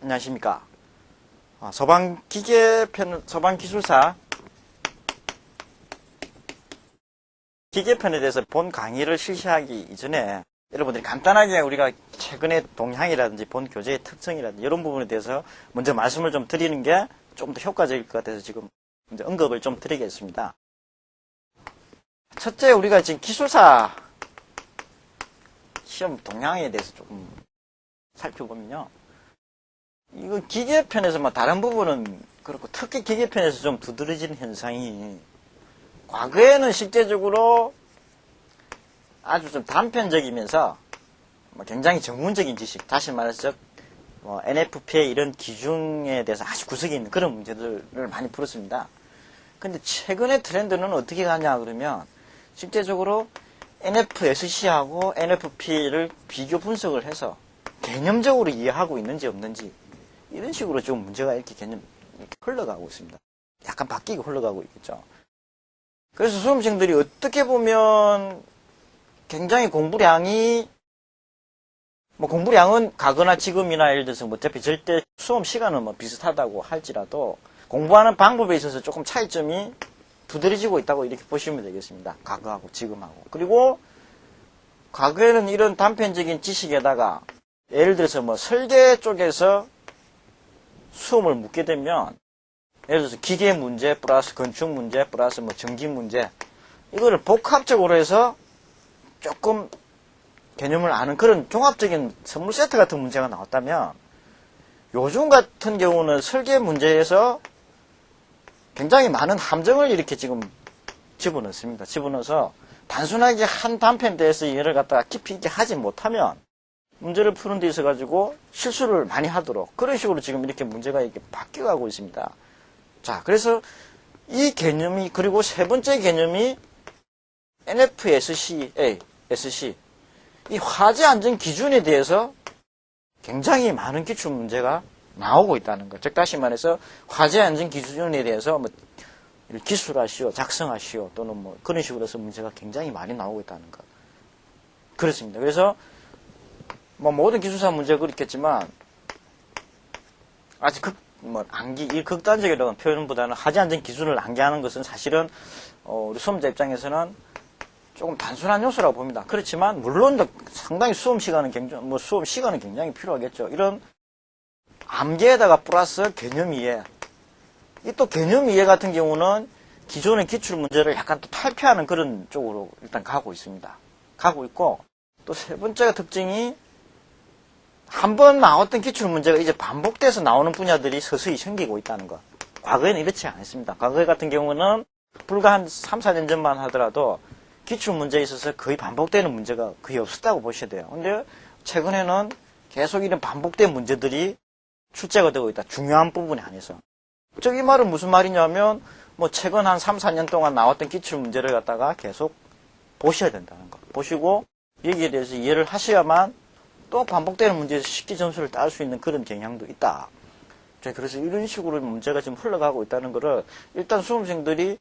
안녕하십니까. 소방기술사 기계편에 대해서 본 강의를 실시하기 이전에 여러분들이 간단하게 우리가 최근의 동향이라든지 본 교재의 특성이라든지 이런 부분에 대해서 먼저 말씀을 좀 드리는 게 좀 더 효과적일 것 같아서 지금 이제 언급을 좀 드리겠습니다. 첫째, 우리가 지금 기술사 시험 동향에 대해서 조금 살펴보면요. 이거 기계편에서만 다른 부분은 그렇고 특히 기계편에서 좀 두드러지는 현상이 과거에는 실제적으로 아주 좀 단편적이면서 굉장히 전문적인 지식, 다시 말해서 NFPA 이런 기준에 대해서 아주 구석이 있는 그런 문제들을 많이 풀었습니다. 근데 최근의 트렌드는 어떻게 가냐 그러면 실제적으로 NFSC하고 NFPA를 비교 분석을 해서 개념적으로 이해하고 있는지 없는지 이런 식으로 좀 문제가 이렇게 흘러가고 있습니다. 약간 바뀌고 흘러가고 있겠죠. 그래서 수험생들이 어떻게 보면 굉장히 공부량은 과거나 지금이나 예를 들어서 어차피 절대 수험 시간은 비슷하다고 할지라도 공부하는 방법에 있어서 조금 차이점이 두드러지고 있다고 이렇게 보시면 되겠습니다. 과거하고 지금하고. 그리고 과거에는 이런 단편적인 지식에다가 예를 들어서 설계 쪽에서 수험을 묻게 되면 예를 들어서 기계 문제 플러스 건축 문제 플러스 전기 문제 이거를 복합적으로 해서 조금 개념을 아는 그런 종합적인 선물 세트 같은 문제가 나왔다면 요즘 같은 경우는 설계 문제에서 굉장히 많은 함정을 이렇게 지금 집어넣습니다. 집어넣어서 단순하게 한 단편에 대해서 이해를 갖다가 깊이 있게 하지 못하면 문제를 푸는 데 있어 가지고 실수를 많이 하도록 그런 식으로 지금 이렇게 문제가 이렇게 바뀌어가고 있습니다. 자, 그래서 이 개념이 그리고 세 번째 개념이 NFSC 이 화재 안전 기준에 대해서 굉장히 많은 기출 문제가 나오고 있다는 것. 즉 다시 말해서 화재 안전 기준에 대해서 기술하시오, 작성하시오 또는 그런 식으로 해서 문제가 굉장히 많이 나오고 있다는 것. 그렇습니다. 그래서 모든 기술사 문제가 그렇겠지만 아직 이 극단적이라는 표현보다는 화재 안전 기준을 암기하는 것은 사실은 우리 수험자 입장에서는 조금 단순한 요소라고 봅니다. 그렇지만 물론 상당히 수험 시간은 굉장히 필요하겠죠. 이런 암기에다가 플러스 개념 이해. 이 또 개념 이해 같은 경우는 기존의 기출 문제를 약간 또 탈피하는 그런 쪽으로 일단 가고 있습니다. 가고 있고 또 세 번째 특징이 한 번 나왔던 기출 문제가 이제 반복돼서 나오는 분야들이 서서히 생기고 있다는 것. 과거에는 이렇지 않았습니다. 과거 같은 경우는 불과 한 3, 4년 전만 하더라도 기출 문제에 있어서 거의 반복되는 문제가 거의 없었다고 보셔야 돼요. 근데 최근에는 계속 이런 반복된 문제들이 출제가 되고 있다. 중요한 부분에 한해서. 즉, 이 말은 무슨 말이냐면, 최근 한 3, 4년 동안 나왔던 기출 문제를 갖다가 계속 보셔야 된다는 거. 보시고, 여기에 대해서 이해를 하셔야만 또 반복되는 문제에서 쉽게 점수를 딸 수 있는 그런 경향도 있다. 그래서 이런 식으로 문제가 지금 흘러가고 있다는 거를 일단 수험생들이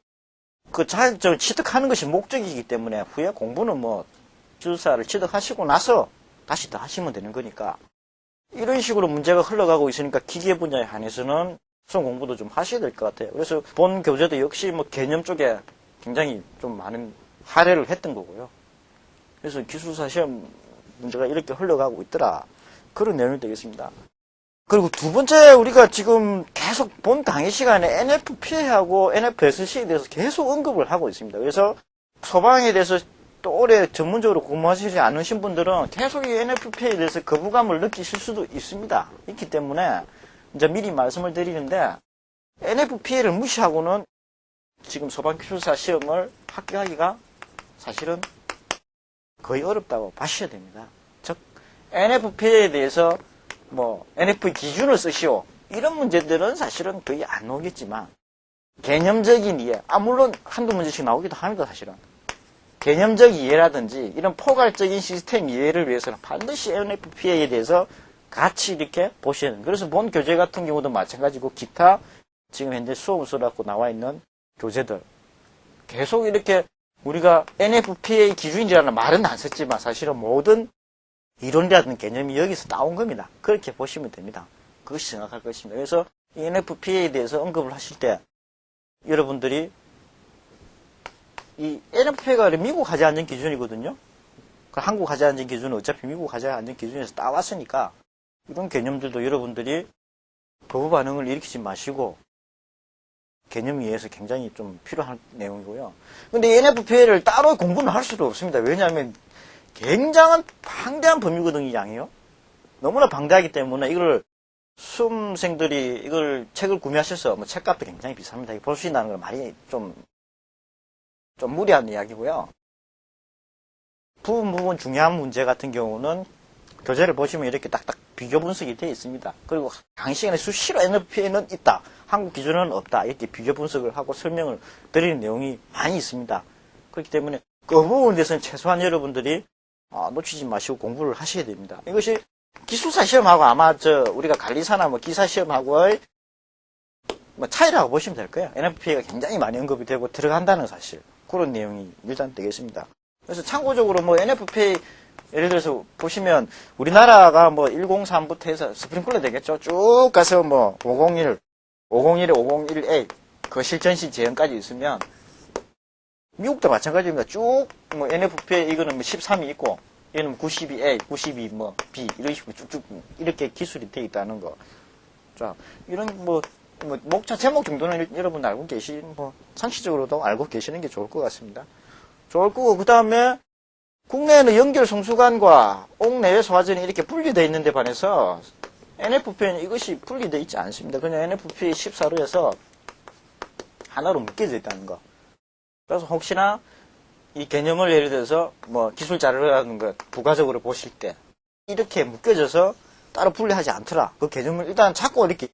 그 자격증을 취득하는 것이 목적이기 때문에 후에 공부는 기술사를 취득하시고 나서 다시 더 하시면 되는 거니까 이런 식으로 문제가 흘러가고 있으니까 기계 분야에 한해서는 수험 공부도 좀 하셔야 될 것 같아요. 그래서 본 교재도 역시 개념 쪽에 굉장히 좀 많은 할애를 했던 거고요. 그래서 기술사 시험 문제가 이렇게 흘러가고 있더라. 그런 내용이 되겠습니다. 그리고 두 번째 우리가 지금 계속 본 강의 시간에 NFPA하고 NFSC에 대해서 계속 언급을 하고 있습니다. 그래서 소방에 대해서 또 오래 전문적으로 공부하시지 않으신 분들은 계속 이 NFPA에 대해서 거부감을 느끼실 수도 있습니다. 있기 때문에 이제 미리 말씀을 드리는데 NFPA를 무시하고는 지금 소방기술사 시험을 합격하기가 사실은 거의 어렵다고 봐셔야 됩니다. 즉 NFPA에 대해서 NFP 기준을 쓰시오. 이런 문제들은 사실은 거의 안 나오겠지만, 개념적인 이해, 물론 한두 문제씩 나오기도 합니다, 사실은. 개념적 이해라든지, 이런 포괄적인 시스템 이해를 위해서는 반드시 NFPA에 대해서 같이 이렇게 보셔야 됩니다. 그래서 본 교재 같은 경우도 마찬가지고, 기타, 지금 현재 수업수라고 나와 있는 교재들. 계속 이렇게 우리가 NFPA 기준이라는 말은 안 썼지만, 사실은 모든 이론이라든 개념이 여기서 나온 겁니다. 그렇게 보시면 됩니다. 그것이 정확할 것입니다. 그래서 이 NFPA에 대해서 언급을 하실 때 여러분들이 이 NFPA가 미국 하자 안전 기준이거든요. 한국 하자 안전 기준은 어차피 미국 하자 안전 기준에서 따왔으니까 이런 개념들도 여러분들이 거부 반응을 일으키지 마시고 개념 이해에서 굉장히 좀 필요한 내용이고요. 근데 NFPA를 따로 공부는 할 수도 없습니다. 왜냐하면 굉장한 방대한 범위거든요, 이 양이요. 너무나 방대하기 때문에 이걸 수험생들이 이걸 책을 구매하셔서 뭐 책값도 굉장히 비쌉니다. 볼 수 있다는 건 말이 좀 무리한 이야기고요. 부분 중요한 문제 같은 경우는 교재를 보시면 이렇게 딱딱 비교 분석이 되어 있습니다. 그리고 강의 시간에 수시로 NFPA는 있다. 한국 기준은 없다. 이렇게 비교 분석을 하고 설명을 드리는 내용이 많이 있습니다. 그렇기 때문에 그 부분에 대해서는 최소한 여러분들이 놓치지 마시고 공부를 하셔야 됩니다. 이것이 기술사 시험하고 아마 우리가 관리사나 뭐 기사 시험하고의 뭐 차이라고 보시면 될 거예요. NFPA가 굉장히 많이 언급이 되고 들어간다는 사실. 그런 내용이 일단 되겠습니다. 그래서 참고적으로 뭐 NFPA 예를 들어서 보시면 우리나라가 뭐 103부터 해서 스프링클러 되겠죠. 쭉 가서 뭐 501, 501A 그 실전시 제형까지 있으면 미국도 마찬가지입니다. 쭉 뭐 NFPA 이거는 뭐 13이 있고 얘는 92A, 92 뭐 B 이런 식으로 쭉쭉 이렇게 기술이 되어 있다는 거. 자, 이런 뭐 목차 제목 정도는 여러분 알고 뭐 상식적으로도 알고 계시는 게 좋을 것 같습니다. 좋을 거고 그다음에 국내에는 연결 성수관과 옥내외 소화전이 이렇게 분리되어 있는데 반해서 NFPA는 이것이 분리되어 있지 않습니다. 그냥 NFPA 14로 해서 하나로 묶여져 있다는 거. 그래서 혹시나 이 개념을 예를 들어서 뭐 기술 자료라는 것 부가적으로 보실 때 이렇게 묶여져서 따로 분리하지 않더라. 그 개념을 일단 찾고 이렇게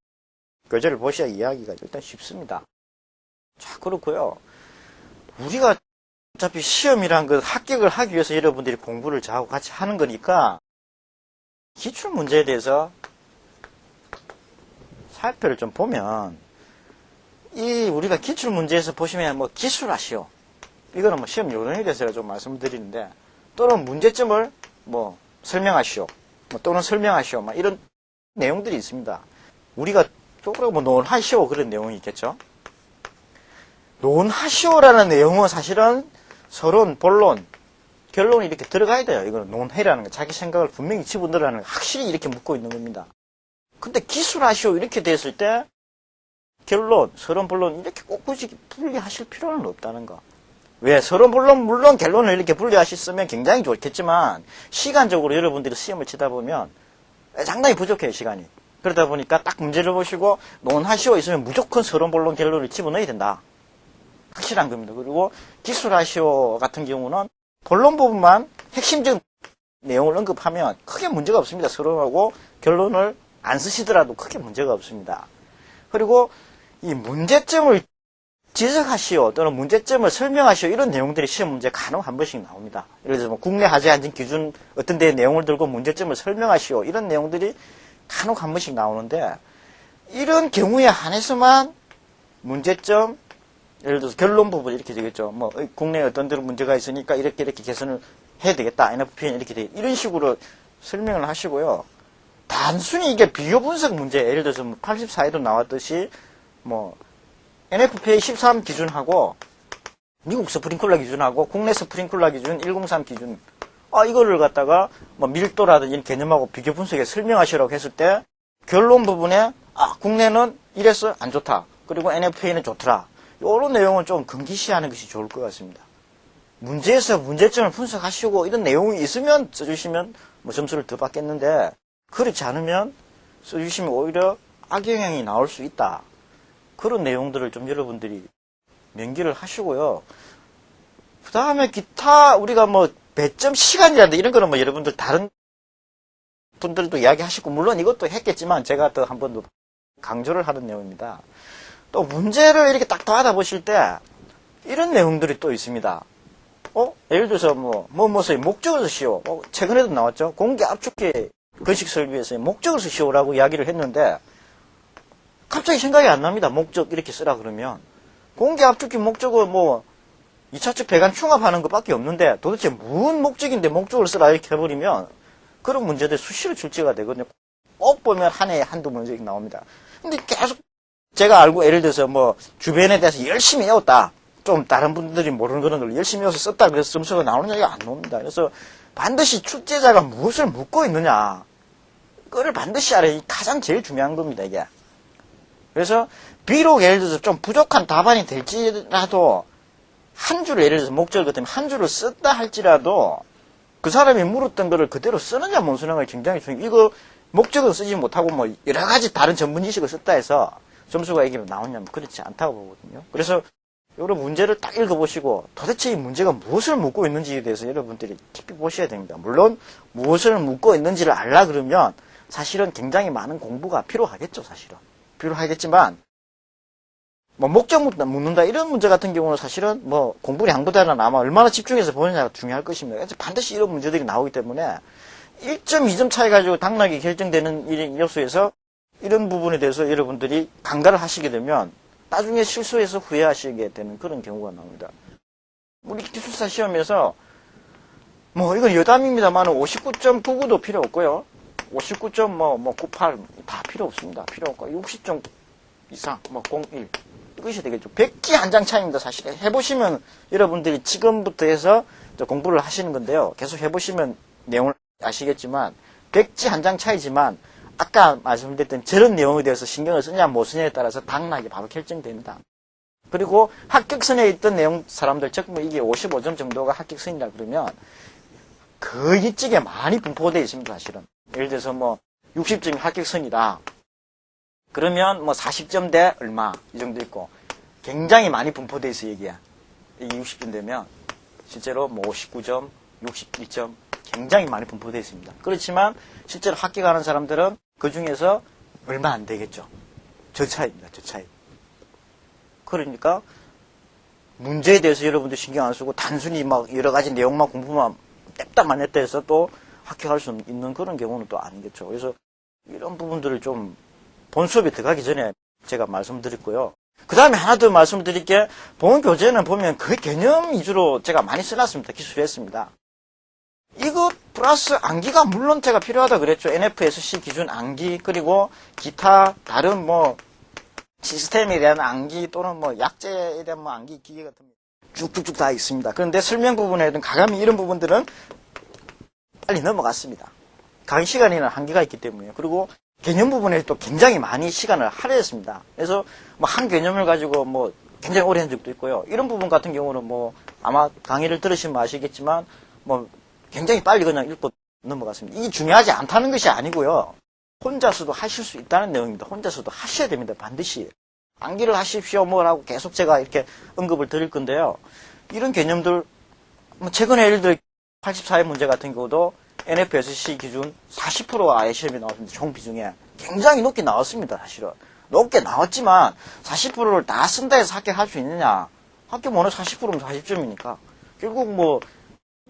교재를 보셔야 이해하기가 일단 쉽습니다. 자, 그렇고요. 우리가 어차피 시험이란 것 합격을 하기 위해서 여러분들이 공부를 저하고 같이 하는 거니까 기출 문제에 대해서 살펴를 좀 보면 우리가 기출 문제에서 보시면 뭐 기술하시오. 이거는 뭐 시험 요령에 대해서 제가 좀 말씀드리는데 또는 문제점을 뭐 설명하시오. 뭐 또는 설명하시오. 막 이런 내용들이 있습니다. 우리가 쪽으로 뭐 논하시오 그런 내용이 있겠죠. 논하시오라는 내용은 사실은 서론, 본론, 결론이 이렇게 들어가야 돼요. 이거는 논해라는 거. 자기 생각을 분명히 집어넣으라는 거. 확실히 이렇게 묻고 있는 겁니다. 근데 기술하시오 이렇게 됐을 때 결론, 서론, 본론 이렇게 꼭 굳이 분리하실 필요는 없다는 거. 왜? 서론, 본론, 물론 결론을 이렇게 분리하셨으면 굉장히 좋겠지만 시간적으로 여러분들이 시험을 치다 보면 상당히 부족해요, 시간이. 그러다 보니까 딱 문제를 보시고 논하시오 있으면 무조건 서론, 본론, 결론을 집어넣어야 된다. 확실한 겁니다. 그리고 기술하시오 같은 경우는 본론 부분만 핵심적 내용을 언급하면 크게 문제가 없습니다. 서론하고 결론을 안 쓰시더라도 크게 문제가 없습니다. 그리고 이 문제점을 지적하시오 또는 문제점을 설명하시오 이런 내용들이 시험 문제 간혹 한 번씩 나옵니다. 예를 들어서 뭐 국내 하자 안전 기준 어떤 데의 내용을 들고 문제점을 설명하시오 이런 내용들이 간혹 한 번씩 나오는데 이런 경우에 한해서만 문제점 예를 들어서 결론 부분 이렇게 되겠죠. 뭐 국내에 어떤 데로 문제가 있으니까 이렇게 개선을 해야 되겠다. NFPA는 이렇게 돼. 이런 식으로 설명을 하시고요. 단순히 이게 비교 분석 문제 예를 들어서 84에도 나왔듯이 뭐 NFPA 13 기준하고 미국 스프링클러 기준하고 국내 스프링클러 기준 103 기준 이거를 갖다가 뭐 밀도라든지 이런 개념하고 비교 분석에 설명하시라고 했을 때 결론 부분에 국내는 이래서 안 좋다. 그리고 NFPA는 좋더라. 이런 내용을 좀 금기시하는 것이 좋을 것 같습니다. 문제에서 문제점을 분석하시고 이런 내용이 있으면 써주시면 뭐 점수를 더 받겠는데 그렇지 않으면 써주시면 오히려 악영향이 나올 수 있다. 그런 내용들을 좀 여러분들이 명기를 하시고요. 그 다음에 기타 우리가 뭐 배점 시간이라든지 이런 거는 뭐 여러분들 다른 분들도 이야기하시고 물론 이것도 했겠지만 제가 또 한 번 더 강조를 하는 내용입니다. 또 문제를 이렇게 딱 받아보실 때 이런 내용들이 또 있습니다. 예를 들어서 무엇의 목적을 쓰시오. 최근에도 나왔죠. 공기 압축계 건식 설비에서의 목적을 쓰시오라고 이야기를 했는데 갑자기 생각이 안 납니다. 목적 이렇게 쓰라 그러면 공기 압축기 목적은 뭐 2차적 배관 충합하는 것밖에 없는데 도대체 무슨 목적인데 목적을 쓰라 이렇게 해버리면 그런 문제들 수시로 출제가 되거든요. 꼭 보면 한 해에 한두 문제씩 나옵니다. 근데 계속 제가 알고 예를 들어서 뭐 주변에 대해서 열심히 외웠다. 좀 다른 분들이 모르는 그런 걸 열심히 외워서 썼다. 그래서 점수가 나오는 얘기가 안 나옵니다. 그래서 반드시 출제자가 무엇을 묻고 있느냐. 그걸 반드시 알아야 가장 제일 중요한 겁니다, 이게. 그래서 비록 예를 들어서 좀 부족한 답안이 될지라도 한 줄을 예를 들어서 목적을 같으면 한 줄을 썼다 할지라도 그 사람이 물었던 거를 그대로 쓰느냐 못 쓰느냐가 굉장히 중요해요. 이거 목적은 쓰지 못하고 뭐 여러 가지 다른 전문 지식을 썼다 해서 점수가 이게 나오냐면 그렇지 않다고 보거든요. 그래서 여러분 문제를 딱 읽어보시고 도대체 이 문제가 무엇을 묻고 있는지에 대해서 여러분들이 깊이 보셔야 됩니다. 물론 무엇을 묻고 있는지를 알라 그러면 사실은 굉장히 많은 공부가 필요하겠죠. 사실은 필요하겠지만 뭐 목적 묻는다 이런 문제 같은 경우는 사실은 뭐 공부 양보다는 아마 얼마나 집중해서 보느냐가 중요할 것입니다. 그래서 반드시 이런 문제들이 나오기 때문에 1점, 2점 차이 가지고 당락이 결정되는 이 요소에서 이런 부분에 대해서 여러분들이 간과를 하시게 되면 나중에 실수해서 후회하시게 되는 그런 경우가 나옵니다. 우리 기술사 시험에서 뭐 이건 여담입니다만 59.99도 필요 없고요. 59.98 다 필요 없습니다. 필요 없고 60점 이상 01 이것이 되겠죠. 100기 한 장 차이입니다. 사실 해보시면 여러분들이 지금부터 해서 공부를 하시는 건데요. 계속 해보시면 내용을 아시겠지만 100지 한 장 차이지만 아까 말씀드렸던 저런 내용에 대해서 신경을 쓰냐 못 쓰냐에 따라서 당락이 바로 결정됩니다. 그리고 합격선에 있던 내용 사람들 즉 뭐 이게 55점 정도가 합격선이라 그러면 거의 이쪽에 많이 분포되어 있습니다. 사실은 예를 들어서 뭐 60점이 합격선이다. 그러면 뭐 40점대 얼마 이 정도 있고 굉장히 많이 분포되어 있어요. 이게 60점 되면 실제로 뭐 59점, 61점 굉장히 많이 분포되어 있습니다. 그렇지만 실제로 합격하는 사람들은 그 중에서 얼마 안 되겠죠. 저 차이입니다. 저 차이. 그러니까 문제에 대해서 여러분들 신경 안 쓰고 단순히 막 여러 가지 내용만 공부만 냅다만 냈다 해서 또 합격할 수 있는 그런 경우는 또 아니겠죠. 그래서 이런 부분들을 좀 본 수업에 들어가기 전에 제가 말씀드렸고요. 그 다음에 하나 더 말씀드릴 게 본 교재는 보면 거의 개념 위주로 제가 많이 써놨습니다. 기술했습니다. 이거 플러스 암기가 물론 제가 필요하다 그랬죠. NFSC 기준 암기 그리고 기타 다른 뭐 시스템에 대한 암기 또는 뭐 약제에 대한 뭐 암기 기계 같은 거 쭉쭉쭉 다 있습니다. 그런데 설명 부분에는 가감히 이런 부분들은 빨리 넘어갔습니다. 강의 시간에는 한계가 있기 때문에 그리고 개념 부분에 또 굉장히 많이 시간을 할애했습니다. 그래서 뭐 한 개념을 가지고 뭐 굉장히 오래 한 적도 있고요. 이런 부분 같은 경우는 뭐 아마 강의를 들으시면 아시겠지만 뭐 굉장히 빨리 그냥 읽고 넘어갔습니다. 이게 중요하지 않다는 것이 아니고요. 혼자서도 하실 수 있다는 내용입니다. 혼자서도 하셔야 됩니다. 반드시. 암기를 하십시오. 뭐라고 계속 제가 이렇게 언급을 드릴 건데요. 이런 개념들, 뭐 최근에 예를 들어 84회 문제 같은 경우도 NFSC 기준 40%가 아예 시험에 나왔습니다. 총 비중에. 굉장히 높게 나왔습니다. 사실은. 높게 나왔지만 40%를 다 쓴다 해서 합격할 수 있느냐. 합격 원은 40%면 40점이니까. 결국 뭐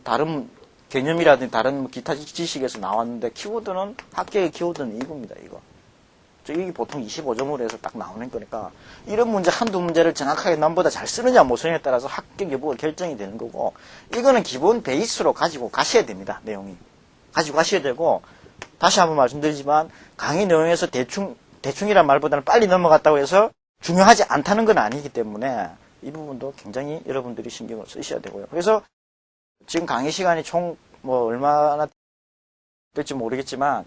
다른 개념이라든지 다른 뭐 기타 지식에서 나왔는데 키워드는 합격의 키워드는 이겁니다. 이거. 이게 보통 25점으로 해서 딱 나오는 거니까 이런 문제 한두 문제를 정확하게 남보다 잘 쓰느냐 못 쓰느냐에 따라서 합격 여부가 결정이 되는 거고 이거는 기본 베이스로 가지고 가셔야 됩니다. 내용이. 가지고 가셔야 되고 다시 한번 말씀드리지만 강의 내용에서 대충이란 말보다는 빨리 넘어갔다고 해서 중요하지 않다는 건 아니기 때문에 이 부분도 굉장히 여러분들이 신경을 쓰셔야 되고요. 그래서 지금 강의 시간이 총 뭐 얼마나 될지 모르겠지만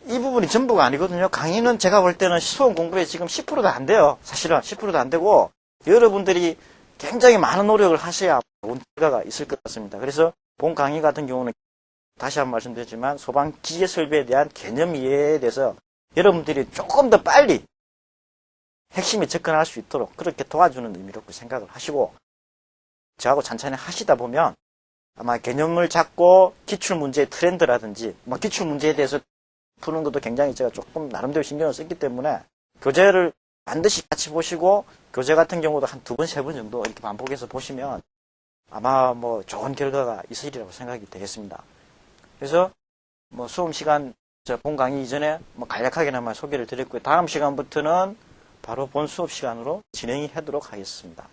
이 부분이 전부가 아니거든요. 강의는 제가 볼 때는 수험 공부에 지금 10%도 안 돼요. 사실은 10%도 안 되고 여러분들이 굉장히 많은 노력을 하셔야 좋은 결과가 있을 것 같습니다. 그래서 본 강의 같은 경우는 다시 한번 말씀드리지만 소방 기계 설비에 대한 개념 이해에 대해서 여러분들이 조금 더 빨리 핵심에 접근할 수 있도록 그렇게 도와주는 의미로 생각을 하시고 저하고 천천히 하시다 보면 아마 개념을 잡고 기출문제의 트렌드라든지 뭐 기출문제에 대해서 푸는 것도 굉장히 제가 조금 나름대로 신경을 썼기 때문에 교재를 반드시 같이 보시고 교재 같은 경우도 한 2번, 3번 정도 이렇게 반복해서 보시면 아마 뭐 좋은 결과가 있으리라고 생각이 되겠습니다. 그래서 뭐 수업 시간 본 강의 이전에 뭐 간략하게나마 소개를 드렸고요. 다음 시간부터는 바로 본 수업 시간으로 진행하도록 하겠습니다.